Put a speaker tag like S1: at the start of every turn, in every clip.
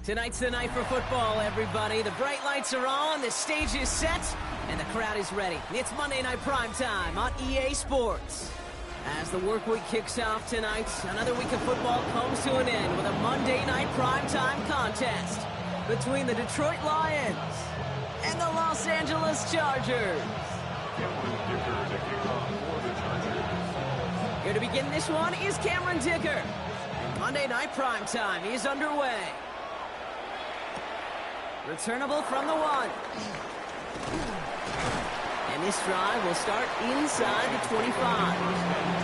S1: Tonight's the night for football, everybody. The bright lights are on, the stage is set, and the crowd is ready. It's Monday Night Primetime on EA Sports. As the work week kicks off tonight, another week of football comes to an end with a Monday Night Primetime contest between the Detroit Lions and the Los Angeles Chargers. Here to begin this one is Cameron Dicker. Monday Night Primetime is underway. Returnable from the 1. And this drive will start inside the 25.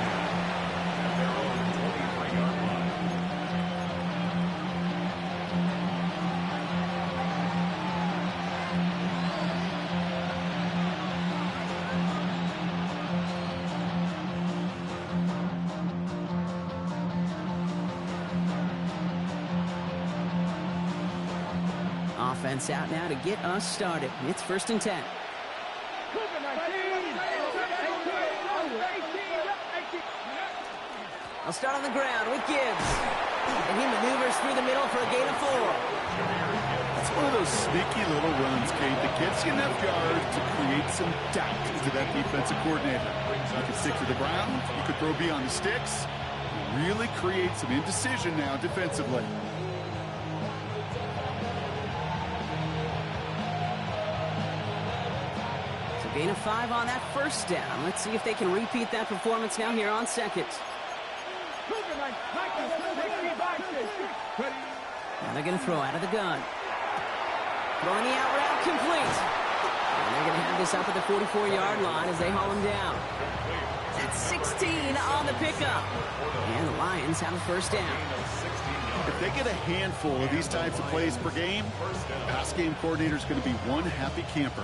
S1: Offense out now to get us started. It's 1st and 10. I'll start on the ground with Gibbs. And he maneuvers through the middle for a gain of 4.
S2: That's one of those sneaky little runs, Kate, that gets you enough yards to create some doubt into that defensive coordinator. You can stick to the ground. You could throw beyond the sticks. Really create some indecision now defensively.
S1: Gain of 5 on that first down. Let's see if they can repeat that performance now here on second. Now they're going to throw out of the gun. Throwing the out route complete. And they're going to have this up at the 44-yard line as they haul him down. That's 16 on the pickup. And the Lions have a first down.
S2: If they get a handful of these types of plays per game, the pass game coordinator is going to be one happy camper.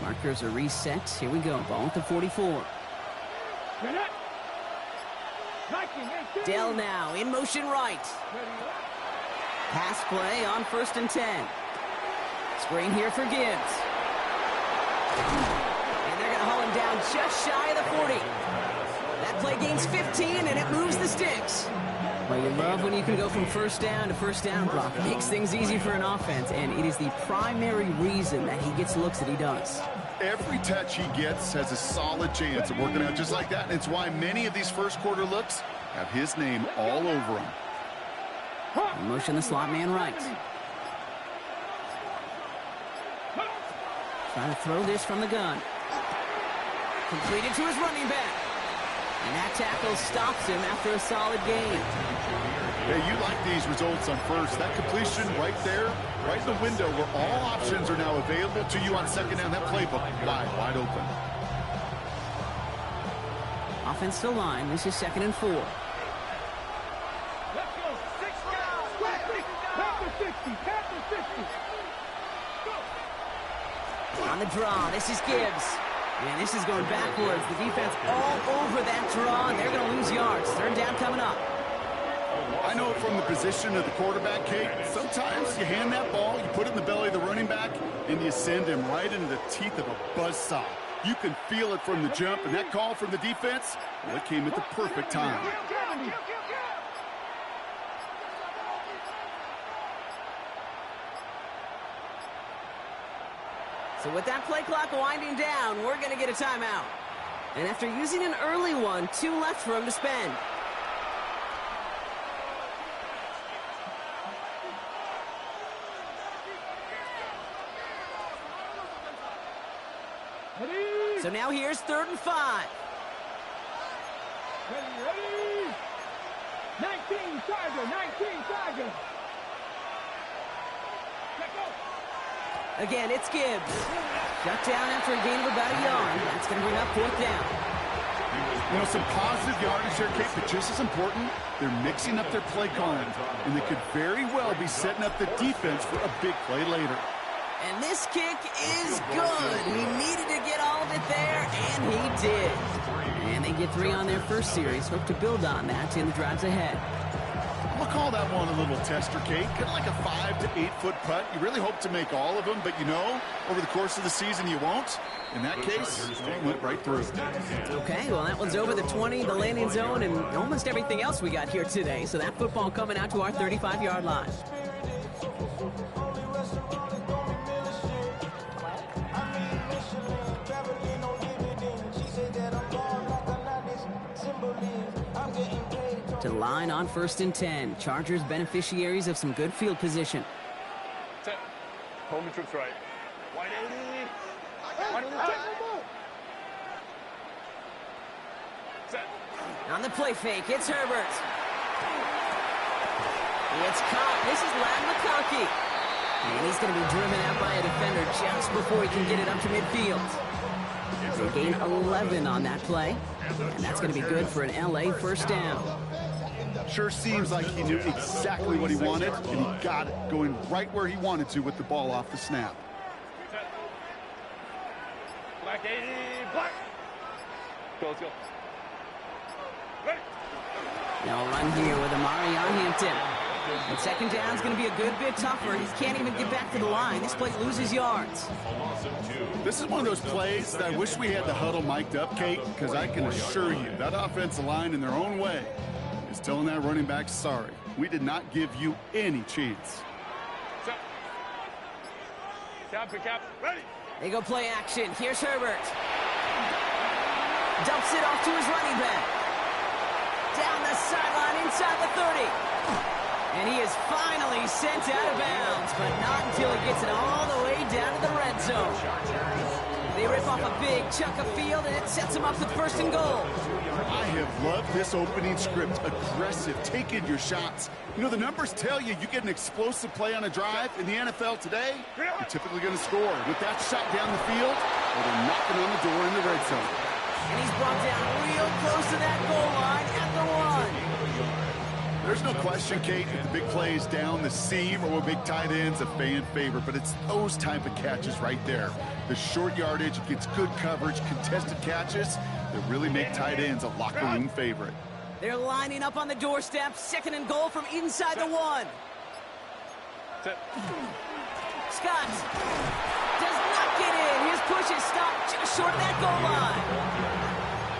S1: Markers are reset. Here we go. Ball at the 44. Dell now in motion right. Pass play on 1st and 10. Screen here for Gibbs. And they're going to haul him down just shy of the 40. That play gains 15 and it moves the sticks. Well, you love when you can go from first down to first down, Brock. It makes things easy for an offense, and it is the primary reason that he gets looks that he does.
S2: Every touch he gets has a solid chance of working out just like that, and it's why many of these first quarter looks have his name all over them.
S1: In motion the slot man right. Trying to throw this from the gun. Completed to his running back. And that tackle stops him after a solid gain.
S2: Hey, you like these results on first. That completion right there, right in the window where all options are now available to you on second down. That playbook wide open.
S1: Offense to line. This is 2nd and 4.
S3: Let's go. 6 down. Pass the 60. Pass the 60.
S1: On the draw, this is Gibbs. And this is going backwards. The defense all over that draw, and they're going to lose yards. 3rd down coming up.
S2: I know from the position of the quarterback, Kate, sometimes you hand that ball, you put it in the belly of the running back, and you send him right into the teeth of a buzzsaw. You can feel it from the jump, and that call from the defense, well, it came at the perfect time.
S1: So with that play clock winding down, we're going to get a timeout. And after using an early one, 2 left for him to spend. So now here's 3rd and 5.
S3: Ready. 19 Tiger.
S1: Again, it's Gibbs. Shut down after a gain of about a yard. That's going to bring up 4th down.
S2: You know, some positive yardage there, Kate, but just as important, they're mixing up their play calling, and they could very well be setting up the defense for a big play later.
S1: And this kick is good. He needed to get all of it there, and he did. And they get 3 on their first series. Hope to build on that in the drives ahead.
S2: I'll call that one a little tester, Kate. Kind of like a 5 to 8 foot putt. You really hope to make all of them, but you know, over the course of the season you won't. In that case, it went right through.
S1: Okay, well, that one's over the 20, the landing zone, and almost everything else we got here today. So that football coming out to our 35-yard line. To the line on 1st and 10. Chargers beneficiaries of some good field position.
S4: Set. Home trips right. Wide 80. Set.
S1: On the play fake, it's Herbert. It's caught. This is Lad McConkey. And he's going to be driven out by a defender just before he can get it up to midfield. They gain 11 on that play. And that's going to be good for an LA first down.
S2: Sure seems like he knew exactly what he wanted, and he got it, going right where he wanted to with the ball off the snap.
S4: Black 80, black. Go, let's go. Ready.
S1: They'll run here with Amari on Hampton. And second down's going to be a good bit tougher. He can't even get back to the line. This play loses yards.
S2: This is one of those plays that I wish we had the huddle mic'd up, Kate, because I can assure you that offensive line in their own way is telling that running back, sorry, we did not give you any chance.
S4: Cap, ready.
S1: They go play action. Here's Herbert. Dumps it off to his running back. Down the sideline inside the 30. And he is finally sent out of bounds, but not until he gets it all the way down to the red zone. They rip off a big chunk of field, and it sets them up with 1st and goal.
S2: I have loved this opening script. Aggressive, taking your shots. You know, the numbers tell you you get an explosive play on a drive in the NFL today, you're typically going to score with that shot down the field, or they're knocking on the door in the red zone.
S1: And he's brought down real close to that goal line at the 1.
S2: There's no question, Kate, if the big play is down the seam or with big tight ends, a fan favorite, but it's those type of catches right there. The short yardage against good coverage, contested catches that really make tight ends a locker room favorite.
S1: They're lining up on the doorstep. 2nd and goal from inside the 1. Scott does not get in. His push is stopped just short of that goal line.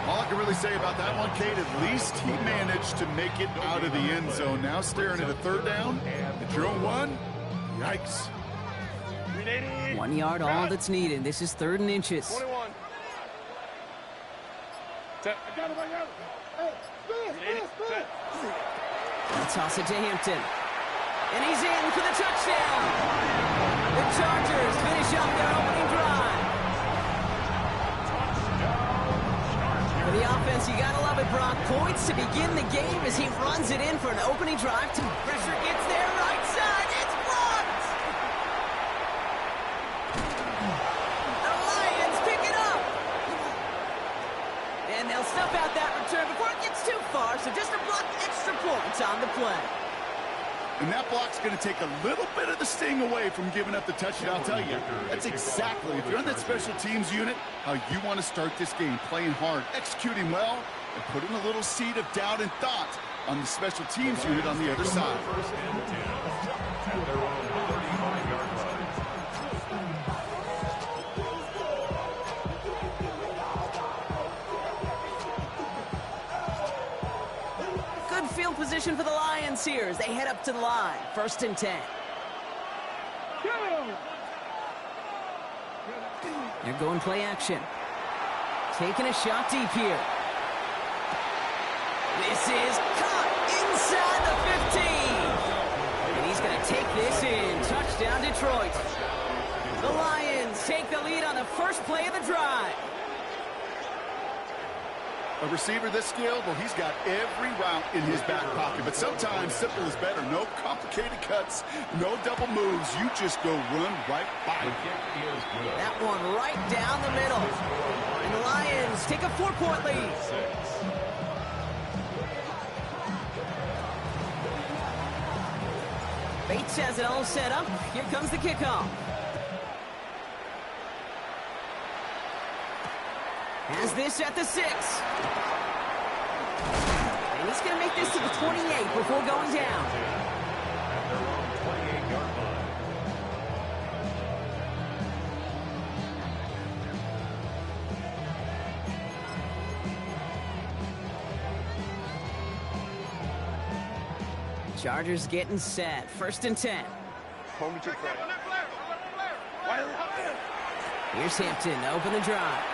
S2: All I can really say about that one, Kate, at least he managed to make it out of the end zone. Now staring at a 3rd down at your own 1. Yikes.
S1: 1 yard, all that's needed. This is 3rd and inches.
S4: 21. Set. I got him. Set.
S1: They'll toss it to Hampton. And he's in for the touchdown. The Chargers finish up their opening drive. For the offense, you gotta love it, Brock. Points to begin the game as he runs it in for an opening drive. Pressure gets there, right side. It's blocked. The Lions pick it up. And they'll snuff out that return before it gets too far, so just a block extra points on the play.
S2: And that block's going to take a little bit of the sting away from giving up the touchdown. I'll tell you, that's exactly, if you're on that special teams unit, how you want to start this game, playing hard, executing well, and putting a little seed of doubt and thought on the special teams unit on the other side.
S1: Field position for the Lions here as they head up to the line. 1st and 10. They're going play action. Taking a shot deep here. This is caught inside the 15. And he's going to take this in. Touchdown, Detroit. The Lions take the lead on the first play of the drive.
S2: A receiver this skilled, well, he's got every route in his back pocket. But sometimes simple is better. No complicated cuts, no double moves. You just go run right by him.
S1: That one right down the middle. And the Lions take a 4-point lead. Bates has it all set up. Here comes the kickoff. Has this at the 6. And He's going to make this to the 28 before going down.
S5: At their own 28-yard line.
S1: Chargers getting set. 1st and 10. Here's Hampton to open the drive.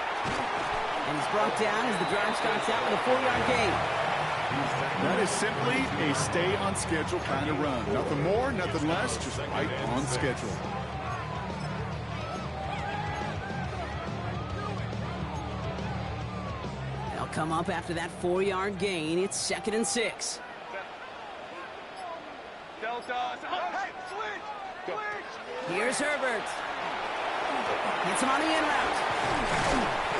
S1: And he's brought down as the drive starts out with a 4-yard gain.
S2: That is simply a stay-on-schedule kind of run. Nothing more, nothing less, just right on schedule.
S1: They'll come up after that 4-yard gain. It's 2nd and 6. Here's Herbert. Hits him on the in route.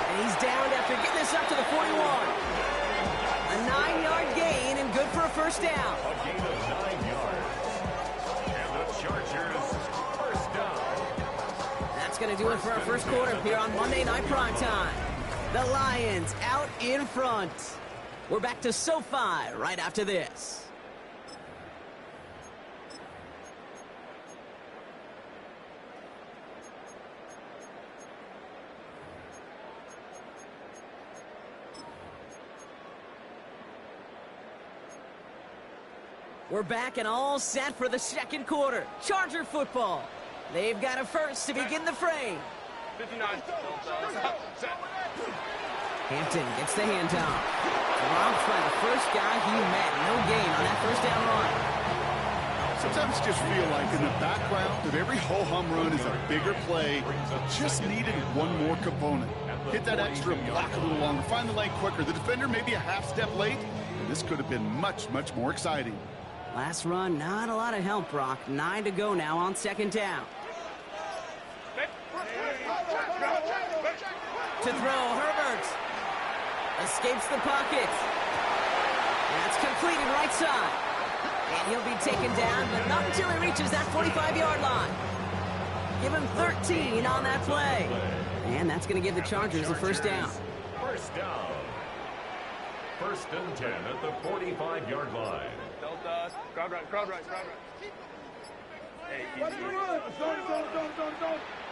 S1: And he's downed after getting this up to the 41. A 9-yard gain and good for a 1st down.
S5: A gain of 9 yards. And the Chargers, 1st down.
S1: That's going to do it for our 1st quarter here on Monday Night Primetime. The Lions out in front. We're back to SoFi right after this. We're back and all set for the 2nd quarter. Charger football. They've got a first to begin the fray.
S4: 59.
S1: Hampton gets the handoff. Dropped by the first guy he met. No gain on that 1st down run.
S2: Sometimes you just feel like in the background of every ho-hum run is a bigger play. Just needed one more component. Hit that extra block a little longer. Find the lane quicker. The defender maybe a half step late. And this could have been much, much more exciting.
S1: Last run, not a lot of help, Brock. 9 to go now on 2nd down. To throw, Herbert. Escapes the pocket. That's completed right side. And he'll be taken down, but not until he reaches that 45-yard line. Give him 13 on that play. And that's going to give the Chargers a 1st down.
S5: 1st down. 1st and 10 at the 45-yard line.
S4: Crowd right. Hey,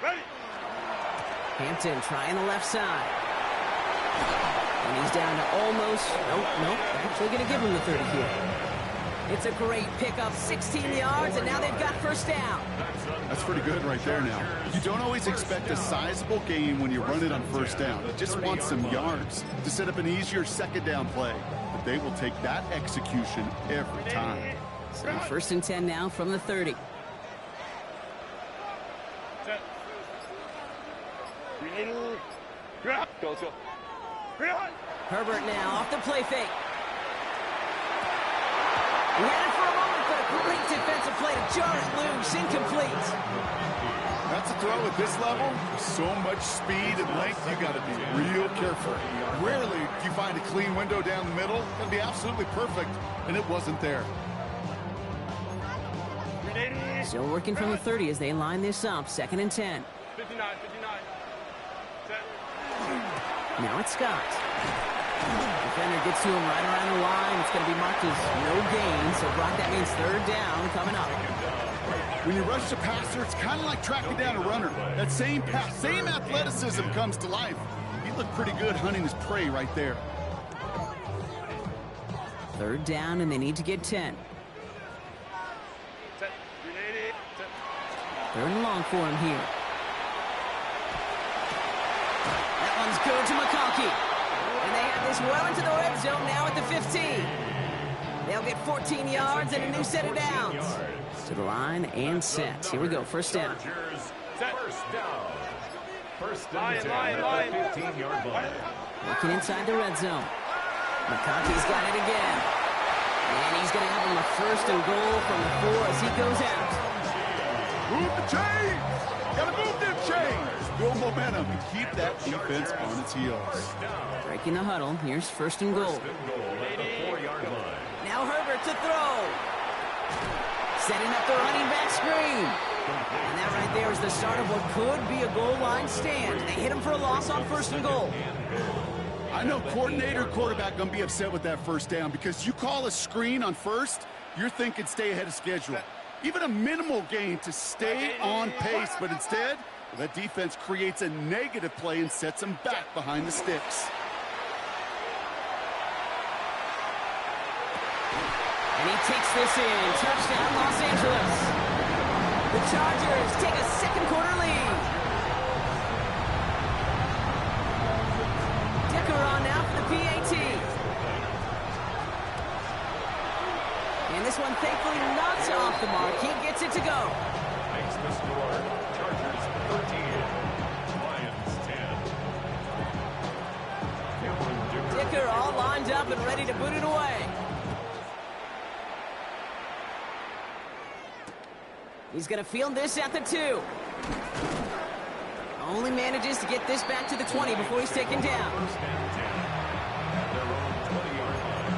S4: ready.
S1: Hampton trying the left side. And he's down to almost, nope, actually going to give him the 30 here. It's a great pickup, 16 yards, and now they've got 1st down.
S2: That's pretty good right there now. You don't always expect a sizable gain when you run it on 1st down. You just want some yards to set up an easier 2nd down play. But they will take that execution every time.
S1: So 1st and 10 now from the 30.
S4: Go.
S1: Herbert now off the play fake. He had it for a moment, but a great defensive play to jar it loose, incomplete.
S2: That's a throw at this level. So much speed and length, you got to be real careful. Rarely do you find a clean window down the middle. It'll be absolutely perfect, and it wasn't there.
S1: Still working from the 30 as they line this up. 2nd and 10.
S4: 59.
S1: Now it's Scott. Defender gets to him right around the line. It's going to be marked as no gain. So, Brock, that means 3rd down coming up.
S2: When you rush the passer, it's kind of like tracking down a runner. That same pass, same athleticism comes to life. He looked pretty good hunting his prey right there.
S1: 3rd down, and they need to get 10. 3rd and long for him here. That one's good to McConkey. And they have this well into the red zone now at the 15. They'll get 14 yards and a new set of downs. To the line and set. Here we go, 1st down.
S5: 1st down. 1st and 10 at the 15-yard line.
S1: Looking inside the red zone. McConkey's got it again. And he's going to have him a 1st and goal from the 4 as he goes out.
S2: Move the chains! Gotta move them chains! Build momentum and keep that defense on its heels.
S1: Breaking the huddle. Here's 1st and goal.
S5: At the 4-yard line.
S1: Now Herbert to throw. Setting up the running back screen. And that right there is the start of what could be a goal line stand. They hit him for a loss on 1st and goal.
S2: I know coordinator and quarterback going to be upset with that first down because you call a screen on first, you're thinking stay ahead of schedule. Even a minimal gain to stay on pace, but instead, that defense creates a negative play and sets them back behind the sticks.
S1: And he takes this in. Touchdown, Los Angeles. The Chargers take a second quarter lead. Dicker on now for the PAT. And this one thankfully not off the mark. He gets it to go.
S5: Makes the score. Chargers 13. Lions 10.
S1: Dicker all lined up and ready to boot it away. He's going to field this at the 2. Only manages to get this back to the 20 before he's taken down.
S5: First and 10. At their own 20-yard line.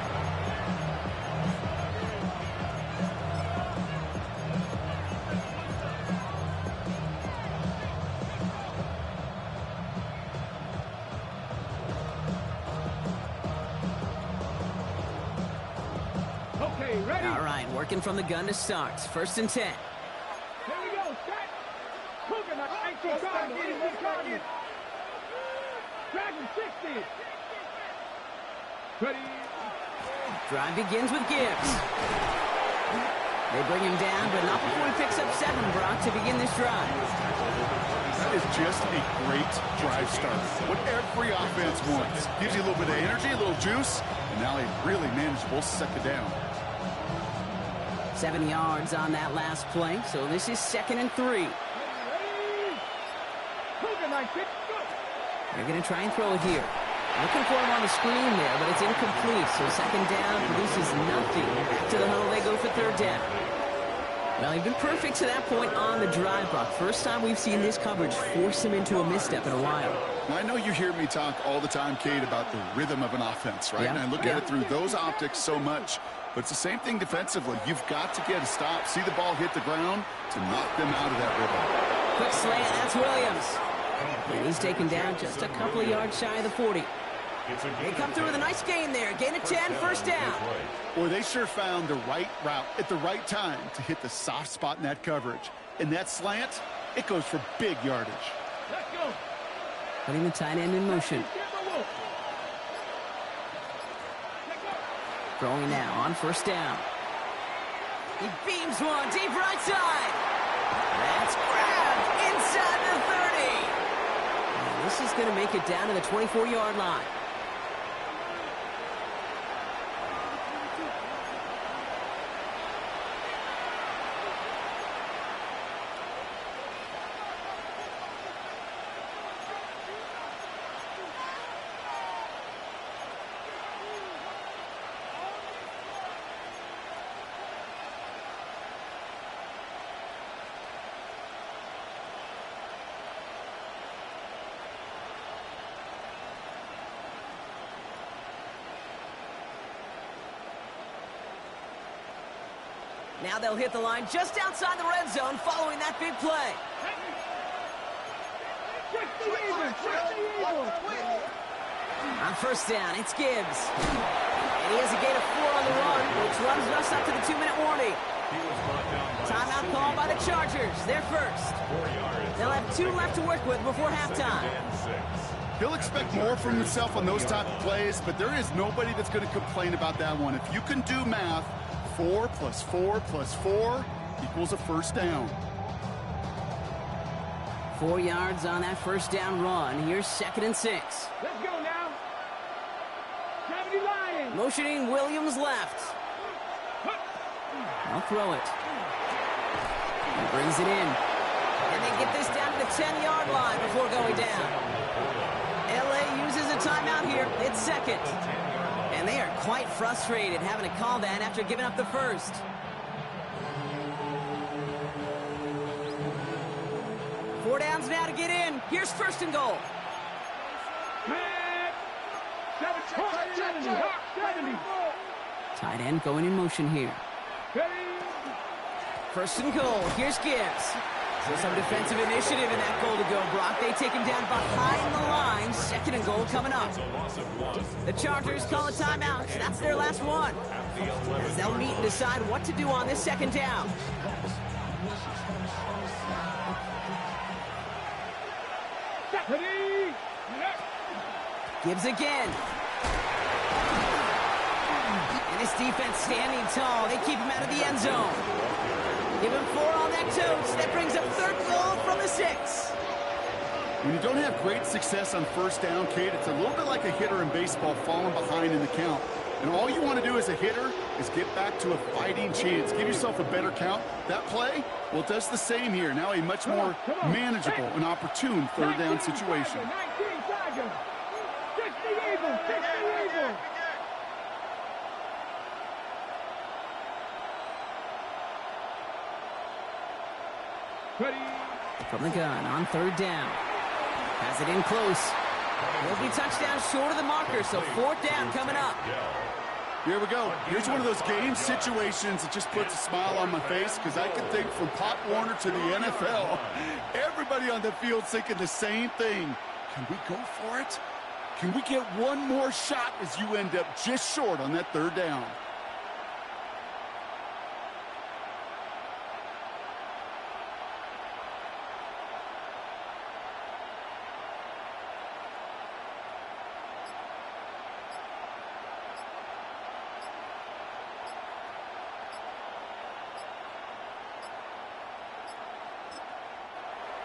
S3: Okay, ready?
S1: All right, working from the gun to start. First and 10.
S3: Here we go, set. Cooking, ankle target. Dragon 60. Ready?
S1: Drive begins with Gibbs. They bring him down, but not before he picks up 7, Brock, to begin this drive.
S2: That is just a great drive start. What every offense wants. Gives you a little bit of energy, a little juice, and now a really manageable second down.
S1: 7 yards on that last play, so this is 2nd and 3.
S3: Ready? Cooking,
S1: They're going to try and throw it here. Looking for him on the screen there, but it's incomplete, so second down produces nothing. Back to the huddle, they go for third down. Well, he's been perfect to that point on the drive, Brock. First time we've seen this coverage force him into a misstep in a while.
S2: I know you hear me talk all the time, Kate, about the rhythm of an offense, right?
S1: Yeah.
S2: And I look at it through those optics so much. But it's the same thing defensively. You've got to get a stop, see the ball hit the ground to knock them out of that rhythm.
S1: Quick slant, that's Williams. And he's taken down just a couple of yards shy of the 40. They come through with a nice gain there. Gain of 10, first down.
S2: Boy, they sure found the right route at the right time to hit the soft spot in that coverage. And that slant, it goes for big yardage.
S3: Let's go.
S1: Putting the tight end in motion. Throwing now on first down. He beams one deep right side. That's grabbed inside the 30. And this is going to make it down to the 24-yard line. Now they'll hit the line just outside the red zone following that big play. On first down, it's Gibbs. And he has a gain of 4 on the run, which runs us up to the 2-minute warning. Timeout called by the Chargers. They're first. They'll have 2 left to work with before halftime.
S2: He'll expect more from himself on those type of plays, but there is nobody that's going to complain about that one. If you can do math, 4 + 4 + 4 equals a first down.
S1: 4 yards on that first down run. Here's 2nd and 6.
S3: Let's go now. 70 Lions.
S1: Motioning Williams left. I'll throw it. He brings it in. And they get this down to the 10-yard line before going down. LA uses a timeout here. It's 2nd. And they are quite frustrated having to call that after giving up the first. Four downs now to get in. Here's 1st and goal.
S3: 70.
S1: Tight end going in motion here. 1st and goal. Here's Gibbs. So some defensive initiative in that goal to go, Brock. They take him down behind the line. Second and goal coming up. The Chargers call a timeout. That's their last one. As they'll meet and decide what to do on this second down. Gibbs again. And his defense standing tall. They keep him out of the end zone. Give him 4 on that toast. That brings up third goal from the 6.
S2: When you don't have great success on first down, Kate, it's a little bit like a hitter in baseball falling behind in the count. And all you want to do as a hitter is get back to a fighting chance. Give yourself a better count. That play, well, it does the same here. Now a much more manageable and opportune third down situation.
S3: 19 Tigers. 60 Eagles. 60 Eagles.
S1: From the gun on third down. Has it in close. Will be touchdown short of the marker, so fourth down coming up.
S2: Here we go. Here's one of those game situations that just puts a smile on my face, because I can think from Pop Warner to the NFL, everybody on the field thinking the same thing. Can we go for it? Can we get one more shot as you end up just short on that third down?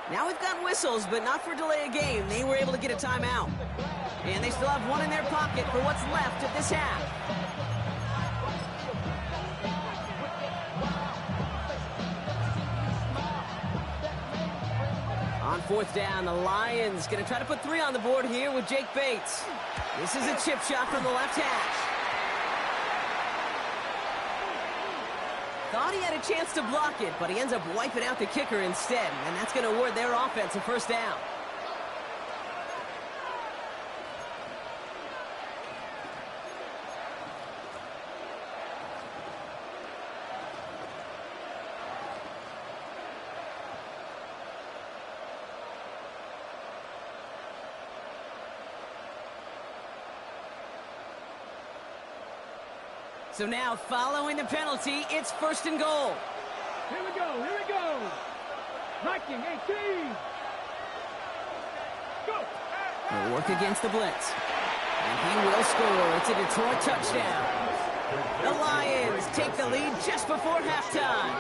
S1: Now we've got whistles, but not for delay of game. They were able to get a timeout. And they still have one in their pocket for what's left of this half. On fourth down, the Lions going to try to put 3 on the board here with Jake Bates. This is a chip shot from the left hash. Thought he had a chance to block it, but he ends up wiping out the kicker instead, and that's going to award their offense a first down. So now, following the penalty, it's first and goal.
S3: Here we go. Here we go. Viking 18. Go.
S1: He'll work against the blitz. And he will score. It's a Detroit touchdown. The Lions take the lead just before halftime.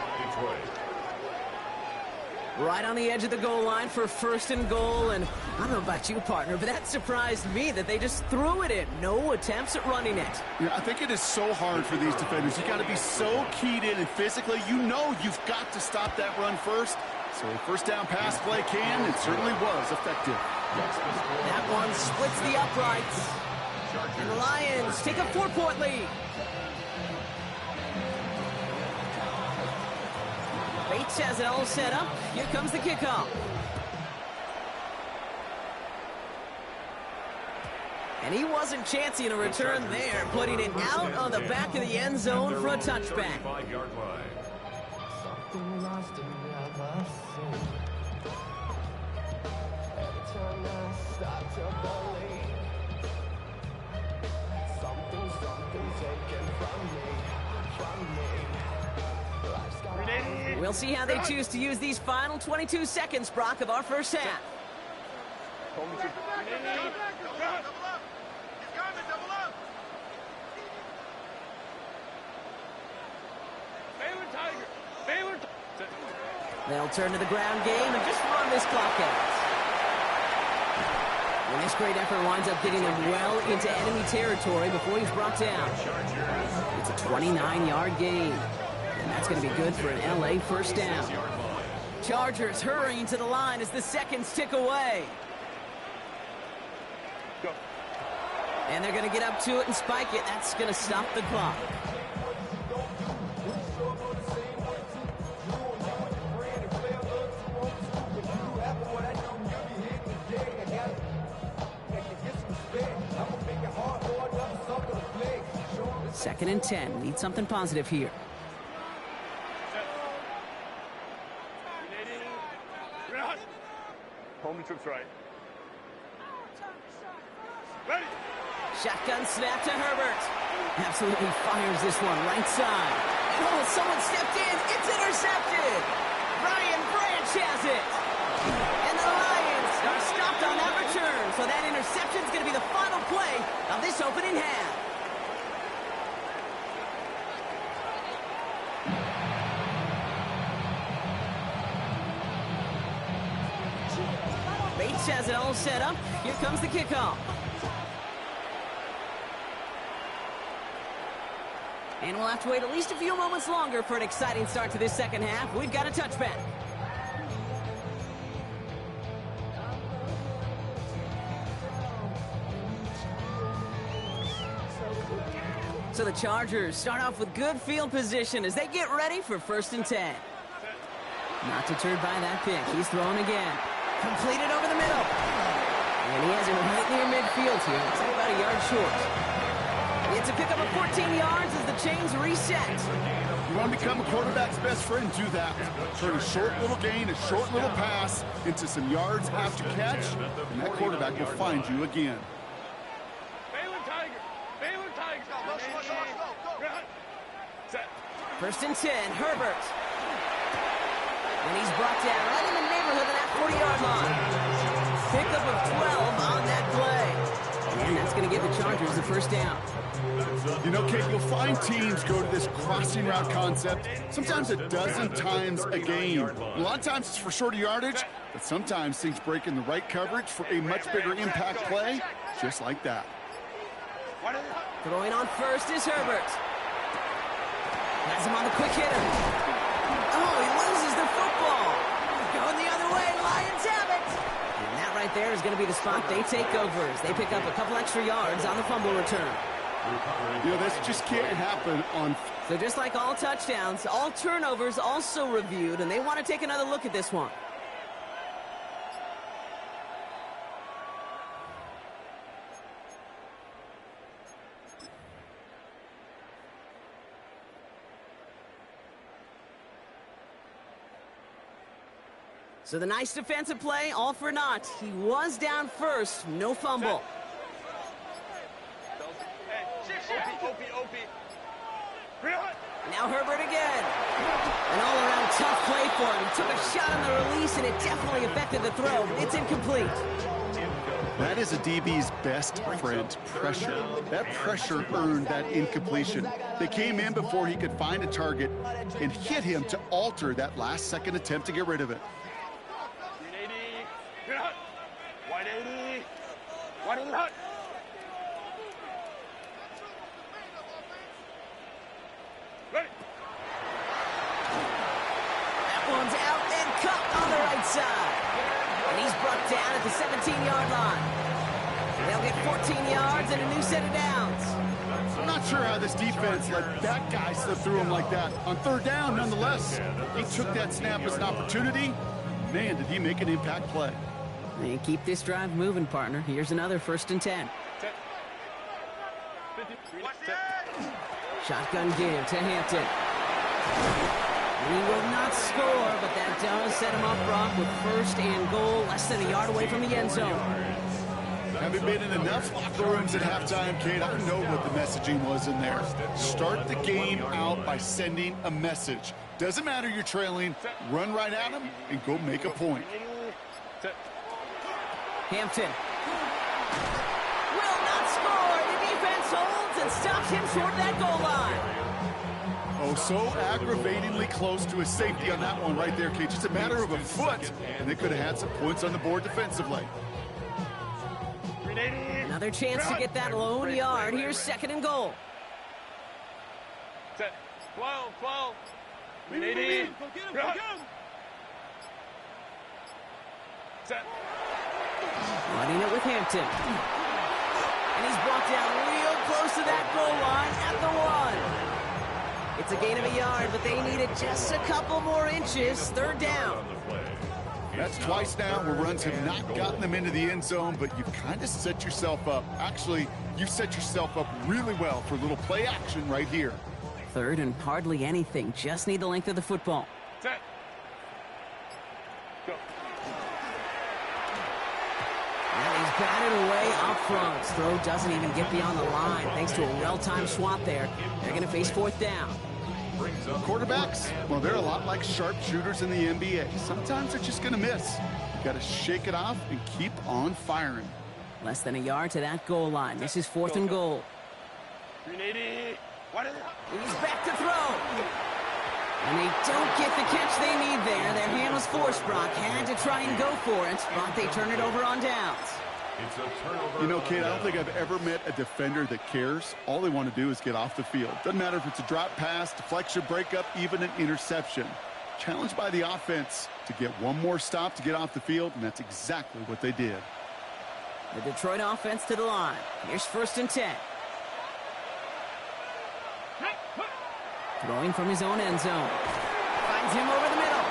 S1: Right on the edge of the goal line for first and goal. And I don't know about you, partner, but that surprised me that they just threw it in. No attempts at running it.
S2: Yeah, I think it is so hard for these defenders. You got to be so keyed in, and physically, you know you've got to stop that run first. So a first down pass play can, and certainly was effective.
S1: That one splits the uprights. And the Lions take a 4-point lead. Bates has it all set up. Here comes the kickoff. And he wasn't chancing a return there, putting it out on the back of the end zone for a touchback. We'll see how they choose to use these final 22 seconds, Brock, of our first half. They'll turn to the ground game and just run this clock out. And this great effort winds up getting him well into enemy territory before he's brought down. It's a 29-yard gain. And that's going to be good for an LA first down. Chargers hurrying to the line as the seconds tick away.
S4: Go.
S1: And they're going to get up to it and spike it. That's going to stop the clock. Second and 10. Need something positive here.
S4: trips right. Ready.
S1: Shotgun snap to Herbert. Absolutely fires this one right side. And oh, someone stepped in. It's intercepted. Brian Branch has it. And the Lions are stopped on that return. So that interception is going to be the final play of this opening half. Bates has it all set up. Here comes the kickoff. And we'll have to wait at least a few moments longer for an exciting start to this second half. We've got a touchback. So the Chargers start off with good field position as they get ready for 1st and 10. Not deterred by that pick. He's throwing again. Completed over the middle. And he has it right near midfield here. It's about a yard short. It's a pickup of 14 yards as the chains reset.
S2: You want to become a quarterback's best friend, do that. Turn a short little gain, a short little pass into some yards after catch, and that quarterback will find you again.
S4: Baylor Tiger. Baylor Tiger. Set.
S1: 1st and 10, Herbert. And he's brought down right in the neighborhood of that 40-yard line. Pickup of 12 on that play. And that's going to give the Chargers the 1st down.
S2: You know, Kate, you'll find teams go to this crossing route concept sometimes a dozen times a game. A lot of times it's for shorter yardage, but sometimes things break in the right coverage for a much bigger impact play, just like that.
S1: Throwing on first is Herbert. Has him on the quick hitter. Oh, he loses the football. Going the other way, Lions have it. And that right there is going to be the spot they take over as they pick up a couple extra yards on the fumble return.
S2: You know, this just can't happen on...
S1: So just like all touchdowns, all turnovers also reviewed, and they want to take another look at this one. So the nice defensive play, all for naught. He was down first, no fumble. Now Herbert again. An all-around tough play for him. He took a shot on the release, and it definitely affected the throw. It's incomplete.
S2: That is a DB's best friend, pressure. That pressure earned that incompletion. They came in before he could find a target and hit him to alter that last-second attempt to get rid of it.
S4: 180. 180 hut. Ready.
S1: That one's out and cut on the right side. And he's brought down at the 17-yard line. They'll get 14 yards and a new set of downs.
S2: I'm not sure how this defense let that guy slip through him like that. On 3rd down, nonetheless, he took that snap as an opportunity. Man, did he make an impact play.
S1: And keep this drive moving, partner. Here's another 1st and 10. Shotgun give to Hampton. He will not score, but that does set him up, Brock, with 1st and goal, less than a yard away from the end zone.
S2: Having been in enough locker rooms at halftime, Kate, I know what the messaging was in there. Start the game out by sending a message. Doesn't matter you're trailing, run right at him and go make a point.
S1: Hampton will not score. The defense holds and stops him short of that goal line.
S2: Oh, so aggravatingly close to a safety on that one right there, Kate. Just a matter of a foot, and they could have had some points on the board defensively.
S1: Another chance to get that lone yard. Here's 2nd and goal.
S4: Set. 12. 380. Set.
S1: Running it with Hampton. And he's brought down real close to that goal line at the 1. It's a gain of a yard, but they needed just a couple more inches. 3rd down.
S2: That's twice now where runs have not gotten them into the end zone, but you've kind of set yourself up. Actually, you've set yourself up really well for a little play action right here.
S1: 3rd and hardly anything. Just need the length of the football.
S4: Set. Go.
S1: batted away up front. Throw doesn't even get beyond the line thanks to a well-timed swat there. They're going to face fourth down.
S2: Quarterbacks, well, they're a lot like sharpshooters in the NBA. Sometimes they're just going to miss. You got to shake it off and keep on firing.
S1: Less than a yard to that goal line. This is fourth and goal.
S4: 380.
S1: He's back to throw. And they don't get the catch they need there. Their hand was forced, Brock. Had to try and go for it, but they turn it over on downs.
S5: It's a turnover.
S2: You know, Kate, I don't think I've ever met a defender that cares. All they want to do is get off the field. Doesn't matter if it's a drop pass, deflection, breakup, even an interception. Challenged by the offense to get one more stop to get off the field, and that's exactly what they did.
S1: The Detroit offense to the line. Here's first and 10. Throwing from his own end zone. Finds him over the middle.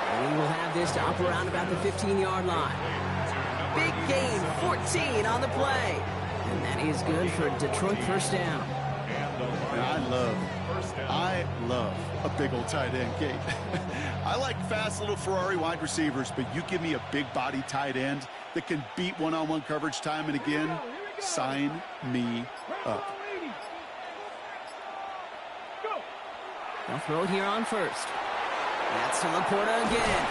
S1: And he will have this to up around about the 15-yard line. Big gain, 14 on the play. And that is good for Detroit first down.
S2: And I love a big old tight end, Kate. I like fast little Ferrari wide receivers, but you give me a big body tight end that can beat one-on-one coverage time and again, sign me up.
S1: They'll throw it here on first. That's to Laporta again.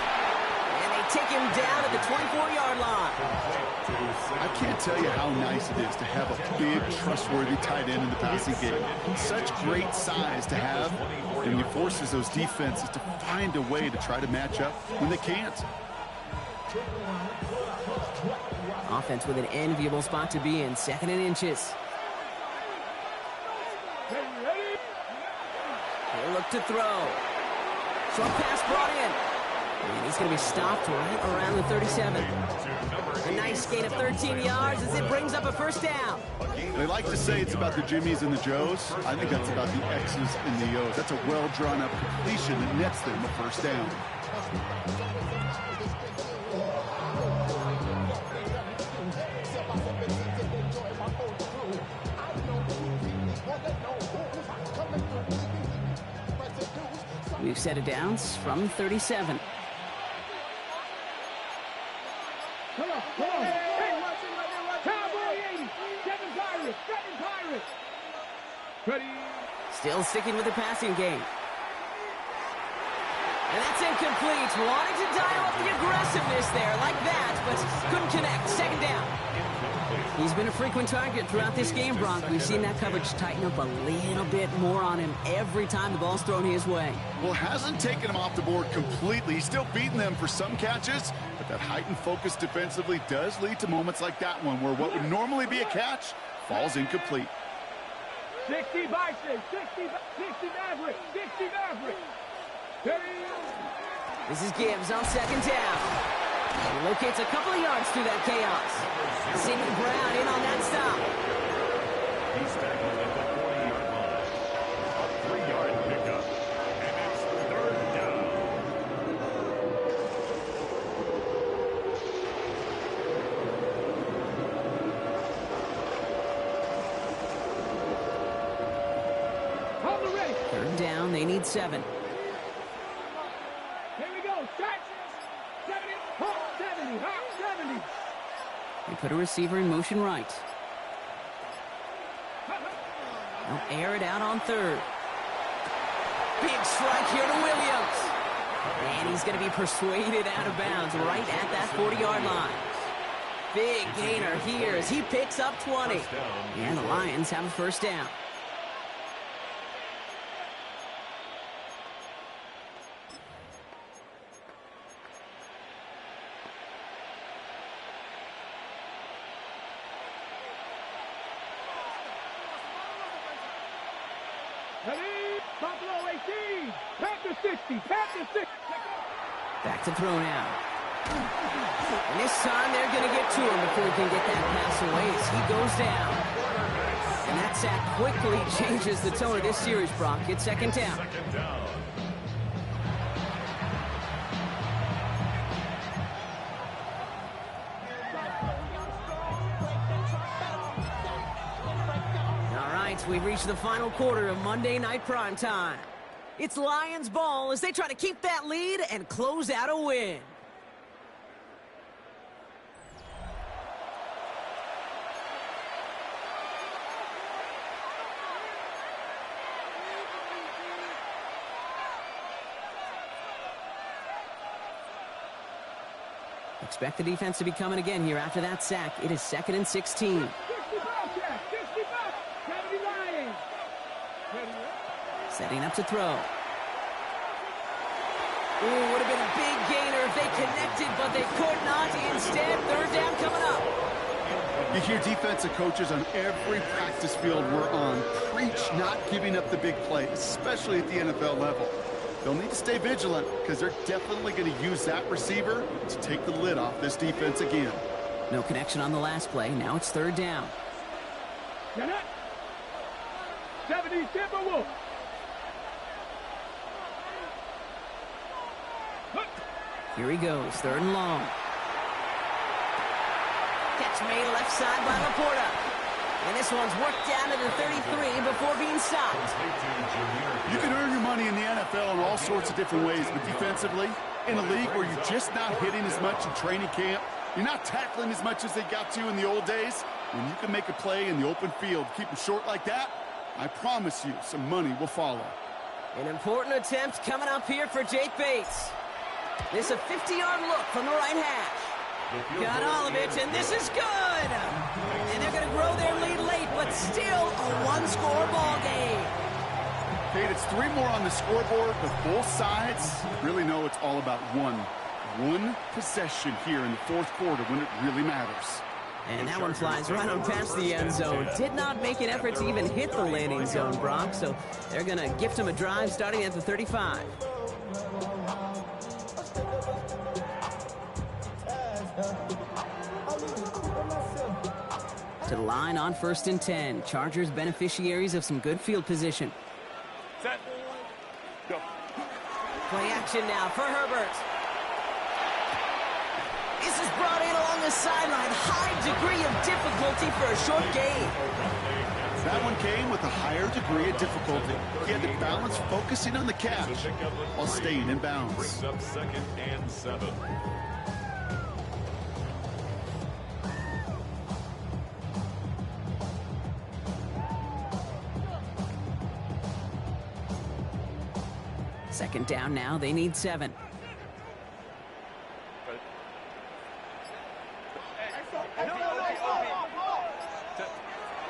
S1: And they take him down at the 24-yard line.
S2: I can't tell you how nice it is to have a big, trustworthy tight end in the passing game. Such great size to have, and he forces those defenses to find a way to try to match up when they can't.
S1: Offense with an enviable spot to be in, second and inches. He'll look to throw. Short pass brought in. And he's going to be stopped right around the 37. A nice gain of 13 yards as it brings up a first down.
S2: They like to say it's about the Jimmies and the Joes. I think that's about the X's and the O's. That's a well-drawn-up completion that nets them a first down.
S1: We've set it down from 37.
S3: Come on. Hey, Cowboy 80. Seven Pirates. Ready.
S1: Still sticking with the passing game. And that's incomplete. Wanted to dial up the aggressiveness there like that, but couldn't connect. Second down. He's been a frequent target throughout this game, Brock. We've seen that coverage tighten up a little bit more on him every time the ball's thrown his way.
S2: Well, hasn't taken him off the board completely. He's still beating them for some catches, but that heightened focus defensively does lead to moments like that one where what would normally be a catch falls incomplete.
S3: 60 Bison, 60 Maverick, 60 Maverick.
S1: This is Gibbs on second down. He locates a couple of yards through that chaos. Sidney Brown in on that stop.
S5: He's tackled at the 40-yard line. A 3-yard pickup. And it's third down.
S3: Hold the ready.
S1: Third down, they need 7.
S3: Here we go. Start. 70.
S1: They put a receiver in motion right. They'll air it out on third. Big strike here to Williams. And he's going to be persuaded out of bounds right at that 40-yard line. Big gainer here as he picks up 20. And the Lions have a first down.
S3: Buffalo 18. Panther 60.
S1: Back to throw now. And this time they're going to get to him before he can get that pass away as he goes down. And that sack quickly changes the tone of this series, Brock. It's second down. We've reached the final quarter of Monday Night Primetime. It's Lions ball as they try to keep that lead and close out a win. Expect the defense to be coming again here after that sack. It is 2nd and 16.
S3: 60 bucks, 60 bucks. 79.
S1: Setting up to throw. Ooh, would have been a big gainer if they connected, but they could not. Instead, 3rd down coming up.
S2: You hear defensive coaches on every practice field we're on preach not giving up the big play, especially at the NFL level. They'll need to stay vigilant because they're definitely going to use that receiver to take the lid off this defense again.
S1: No connection on the last play. Now it's 3rd down.
S3: 70 Timberwolves.
S1: Here he goes, 3rd and long. Catch made left side by Laporta. And this one's worked down to the 33 before being stopped.
S2: You can earn your money in the NFL in all sorts of different ways, but defensively, in a league where you're just not hitting as much in training camp, you're not tackling as much as they got to in the old days, when you can make a play in the open field, keep them short like that, I promise you some money will follow.
S1: An important attempt coming up here for Jake Bates. This is a 50-yard look from the right hash. Got all of it, and this is good. And they're going to grow their lead late, but still a one-score ball game.
S2: Kate, it's 3 more on the scoreboard, but both sides really know it's all about one possession here in the 4th quarter when it really matters.
S1: And that one flies right on past the end zone. Did not make an effort to even hit the landing zone, Brock, so they're going to gift him a drive starting at the 35. To the line on 1st and 10. Chargers beneficiaries of some good field position.
S4: Set. Go.
S1: Play action now for Herbert. This is brought in along the sideline. High degree of difficulty for a short gain.
S2: That one came with a higher degree of difficulty. He had to balance focusing on the catch while staying in bounds.
S5: Brings up 2nd and 7.
S1: Second down now. They need 7.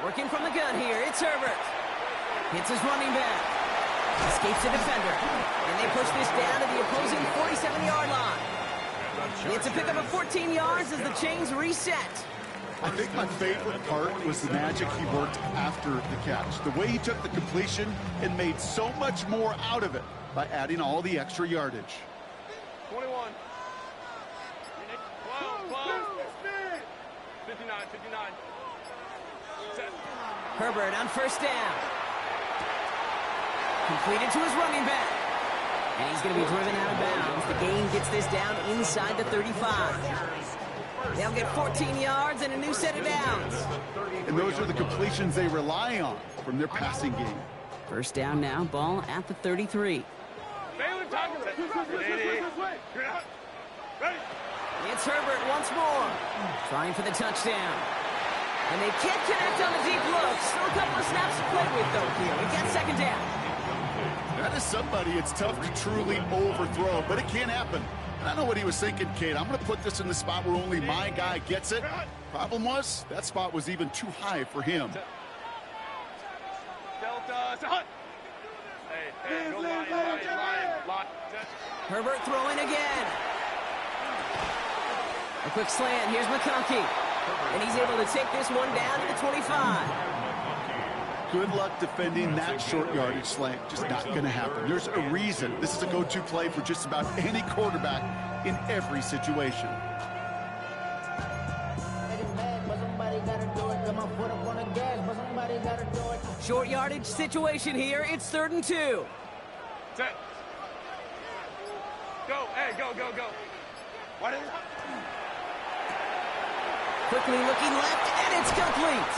S1: Working from the gun here. It's Herbert. Hits his running back. Escapes a defender. And they push this down to the opposing 47-yard line. It's a pickup of 14 yards as the chains reset.
S2: I think my favorite part was the magic he worked after the catch. The way he took the completion and made so much more out of it by adding all the extra yardage.
S4: 21. 12. 59. Set.
S1: Herbert on 1st down. Completed to his running back. And he's going to be driven out of bounds. The gain gets this down inside the 35. They'll get 14 yards and a new set of downs.
S2: And those are the completions they rely on from their passing game.
S1: 1st down now, ball at the 33. It's Herbert once more. Trying for the touchdown. And they can't connect on the deep look. Still a couple of snaps to play with, though, here. We get 2nd down.
S2: That is somebody it's tough to truly overthrow, but it can happen. And I know what he was thinking, Kate. I'm going to put this in the spot where only my guy gets it. Problem was, that spot was even too high for him.
S4: Delta. Hey, go line.
S1: Herbert throwing again. A quick slant. Here's McConkey. And he's able to take this one down to the 25.
S2: Good luck defending that short yardage slant. Just not going to happen. There's a reason this is a go-to play for just about any quarterback in every situation.
S1: Short yardage situation here. It's 3rd and 2.
S4: Set. Go. Hey, go. What is it?
S1: Quickly looking left, and it's complete.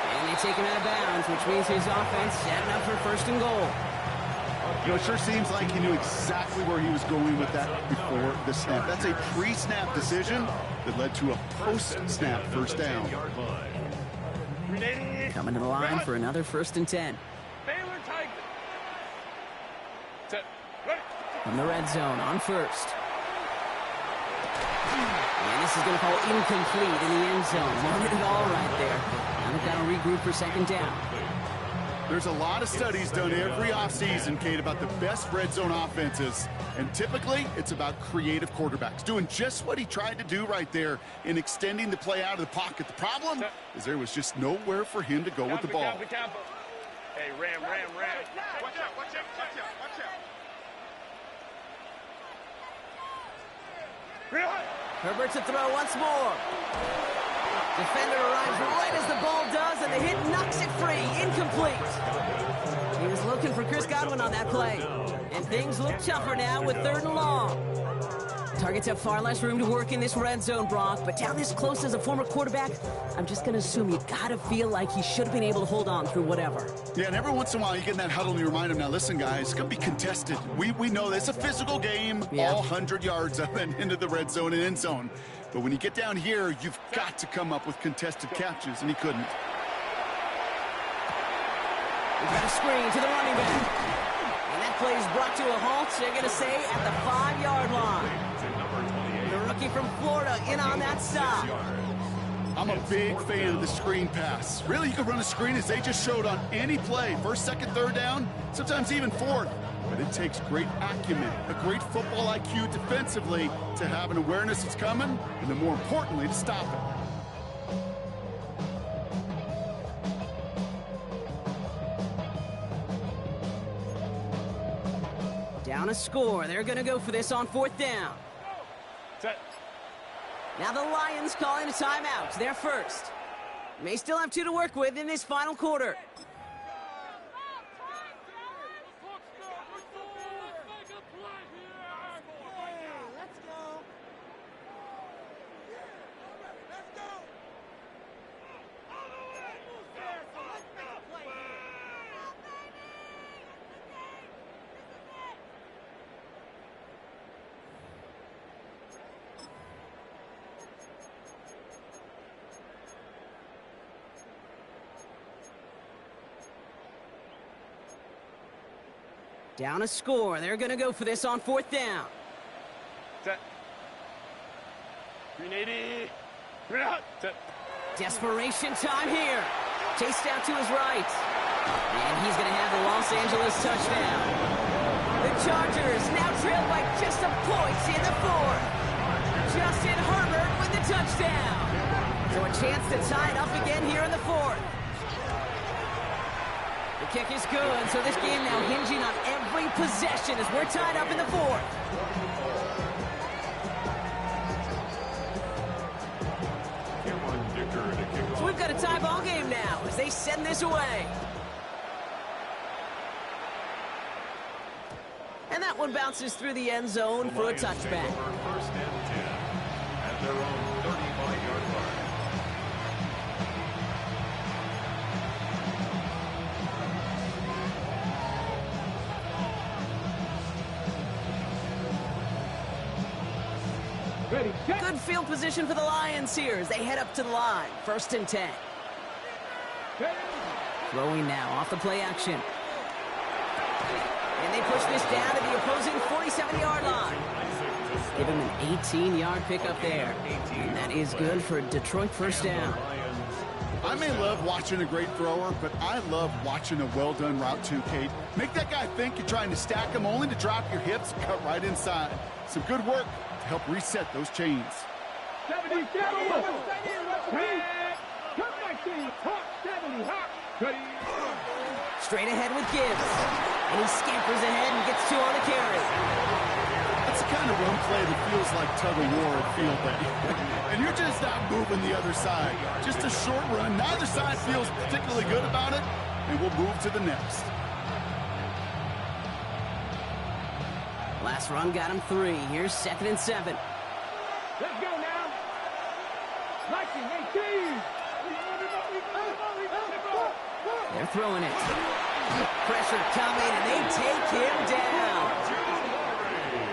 S1: And they take him out of bounds, which means his offense setting up for 1st and goal.
S2: You know, it sure seems like he knew exactly where he was going with that before the snap. That's a pre-snap decision that led to a post-snap 1st down.
S1: Coming to the line for another 1st and 10.
S4: Baylor Tigers. Set. Ready.
S1: From the red zone on 1st. This is going to fall incomplete in the end zone. Wanted it all right there. Now they've got to regroup for second down.
S2: There's a lot of studies done every offseason, Kate, about the best red zone offenses. And typically, it's about creative quarterbacks doing just what he tried to do right there in extending the play out of the pocket. The problem is there was just nowhere for him to go with the ball.
S4: Hey, ram. Watch out, watch out.
S1: Herbert to throw once more. Defender arrives right as the ball does, and the hit knocks it free. Incomplete. He was looking for Chris Godwin on that play. And things look tougher now with 3rd and long. Targets have far less room to work in this red zone, Brock, but down this close as a former quarterback, I'm just going to assume you got to feel like he should have been able to hold on through whatever.
S2: Yeah, and every once in a while you get in that huddle and you remind him, now listen, guys, it's going to be contested. We know this. It's a physical game, all 100 yards up and into the red zone and end zone. But when you get down here, you've got to come up with contested catches, and he couldn't.
S1: We've got a screen to the running back. And that play is brought to a halt, they're going to say, at the 5-yard line. The rookie from Florida in on that stop.
S2: I'm a big fan of the screen pass. Really, you can run a screen as they just showed on any play. 1st, 2nd, 3rd down, sometimes even 4th. But it takes great acumen, a great football IQ defensively to have an awareness it's coming, and then more importantly, to stop it.
S1: Down a score. They're going to go for this on 4th down.
S4: Set.
S1: Now the Lions calling a timeout. They're first. May still have 2 to work with in this final quarter. Down a score. They're going to go for this on 4th down.
S4: Set. 380. Set.
S1: Desperation time here. Chased out to his right. And he's going to have the Los Angeles touchdown. The Chargers now trail by just a point in the 4th. Justin Herbert with the touchdown. So a chance to tie it up again here in the 4th. The kick is good, so this game now hinging on every possession as we're tied up in the 4th. So we've got a tie ball game now as they send this away. And that one bounces through the end zone for a touchback.
S5: 1st and 10 at their own 35-yard line.
S1: Good field position for the Lions here as they head up to the line. 1st and 10. Throwing now off the play action. And they push this down to the opposing 47-yard line. Give him an 18-yard pickup there. And that is good for a Detroit 1st down.
S2: I may love watching a great thrower, but I love watching a well-done route too, Kate. Make that guy think you're trying to stack him only to drop your hips and cut right inside. Some good work to help reset those chains.
S3: 70,
S1: Straight ahead with Gibbs. And he scampers ahead and gets 2 on the carry.
S2: That's the kind of run play that feels like tug-of-war at field day. And you're just not moving the other side. Just a short run. Neither side feels particularly good about it, and we'll move to the next.
S1: Last run got him 3. Here's 2nd and 7.
S3: Let's go now. Liking 18.
S1: They're throwing it. Pressure coming, and they take him down.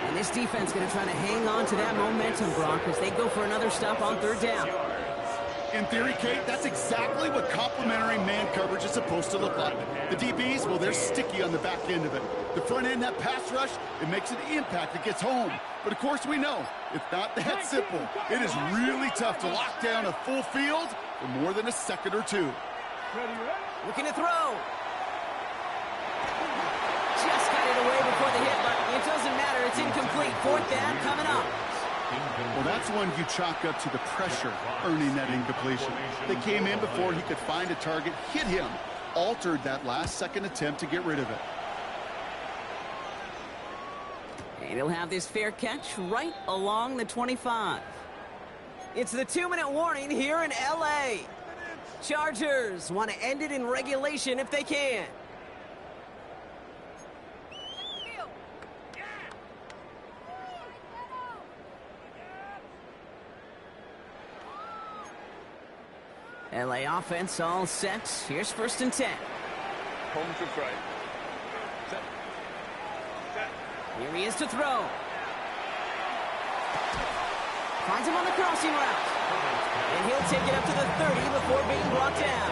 S1: And this defense going to try to hang on to that momentum, Brock, as they go for another stop on 3rd down.
S2: In theory, Kate, that's exactly what complementary man coverage is supposed to look like. The DBs, well, they're sticky on the back end of it. The front end, that pass rush, it makes an impact. It gets home. But, of course, we know it's not that simple. It is really tough to lock down a full field for more than a second or two.
S1: Looking to throw. Just got it away before the hit, but it doesn't matter. It's incomplete. Fourth down coming up.
S2: Well, that's one you chalk up to the pressure earning that incompletion. They came in before he could find a target, hit him, altered that last-second attempt to get rid of it.
S1: And he'll have this fair catch right along the 25. It's the 2-minute warning here in L.A. Chargers want to end it in regulation if they can. L.A. offense all set. Here's 1st and 10.
S4: Home to right. Set.
S1: Here he is to throw. Finds him on the crossing route. And he'll take it up to the 30 before being brought down.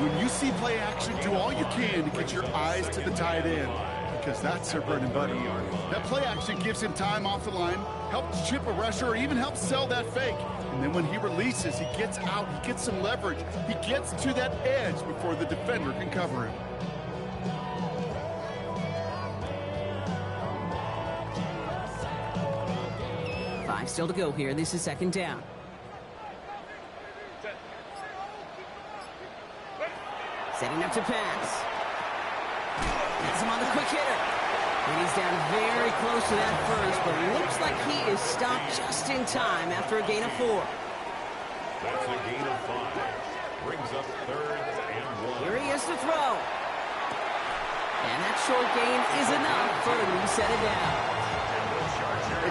S2: When you see play action, do all you can to get your eyes to the tight end, because that's their bread and butter. That play action gives him time off the line, helps chip a rusher, or even helps sell that fake. And then when he releases, he gets out, he gets some leverage. He gets to that edge before the defender can cover him.
S1: Five still to go here. This is 2nd down. Setting up to pass. Gets him on the quick hitter. And he's down very close to that first, but looks like he is stopped just in time after a gain of 4.
S5: That's a gain of 5. Brings up 3rd and 1.
S1: Here he is to throw. And that short gain is enough for him to set it down.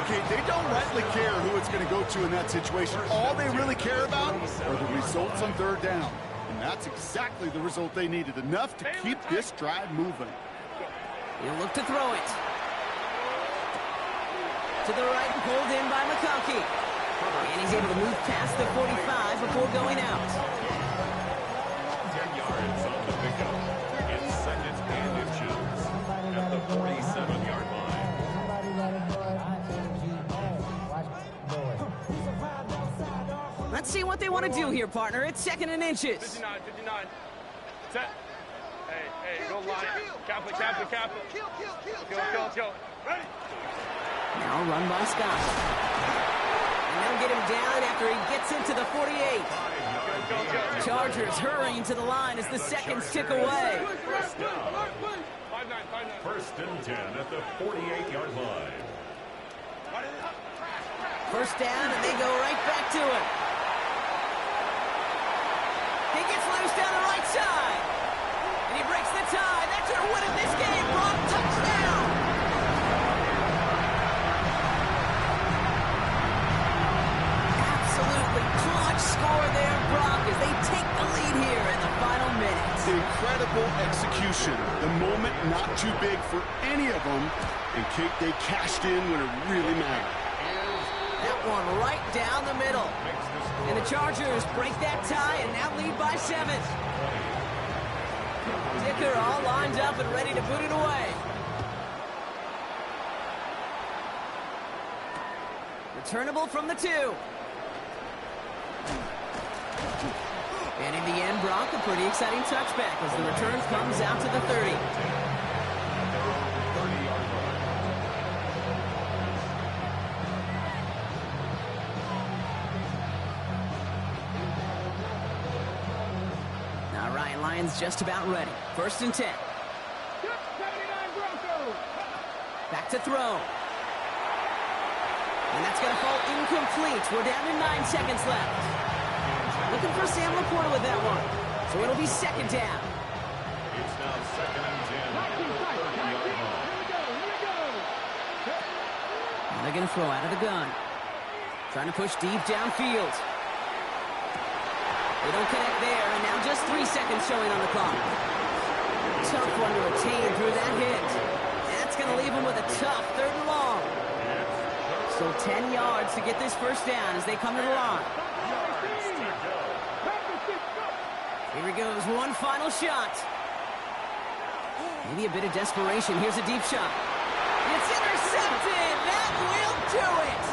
S2: Okay, they don't rightly care who it's going to go to in that situation. All they really care about are the results on 3rd down. And that's exactly the result they needed. Enough to keep this drive moving.
S1: He'll look to throw it. To the right, pulled in by McConkey. And he's able to move past the 45 before going out.
S5: 10 yards on the pickup. It's 2nd and inches at the 47-yard line.
S1: Let's see what they want to do here, partner. It's 2nd and inches.
S4: 59. Set. Hey, go line. Kappa. Kill. Ready?
S1: Now run by Scott. And they'll get him down after he gets into the 48.
S4: Go.
S1: Chargers hurrying to the line as the seconds tick away.
S5: 1st down.
S4: 5-9.
S5: 1st and 10 at the 48-yard line.
S1: 1st down, and they go right back to it. He gets loose down the right side. And he breaks the tie. That's your win in this game. Brock, touchdown. Absolutely clutch score there, Brock, as they take the lead here in the final minutes.
S2: Incredible execution. The moment not too big for any of them. And Kate, they cashed in when it really mattered.
S1: That one right down the middle. And the Chargers break that tie and now lead by 7. Dicker all lined up and ready to put it away. Returnable from the 2. And in the end, Brock, a pretty exciting touchback as the return comes out to the 30. Now Ryan Lyons just about ready. 1st and 10.
S3: 79 Broncos.
S1: Back to throw. And that's going to fall incomplete. We're down to 9 seconds left. Looking for Sam Laporta with that one. So it'll be 2nd down.
S5: It's now 2nd and 10 at the 30-yard line.
S1: And they're going to throw out of the gun. Trying to push deep downfield. They don't connect there, and now just 3 seconds showing on the clock. Tough one to attain through that hit. That's going to leave him with a tough 3rd and long. Still 10 yards to get this 1st down as they come to the line. Here he goes, one final shot. Maybe a bit of desperation. Here's a deep shot. It's intercepted. That will do it.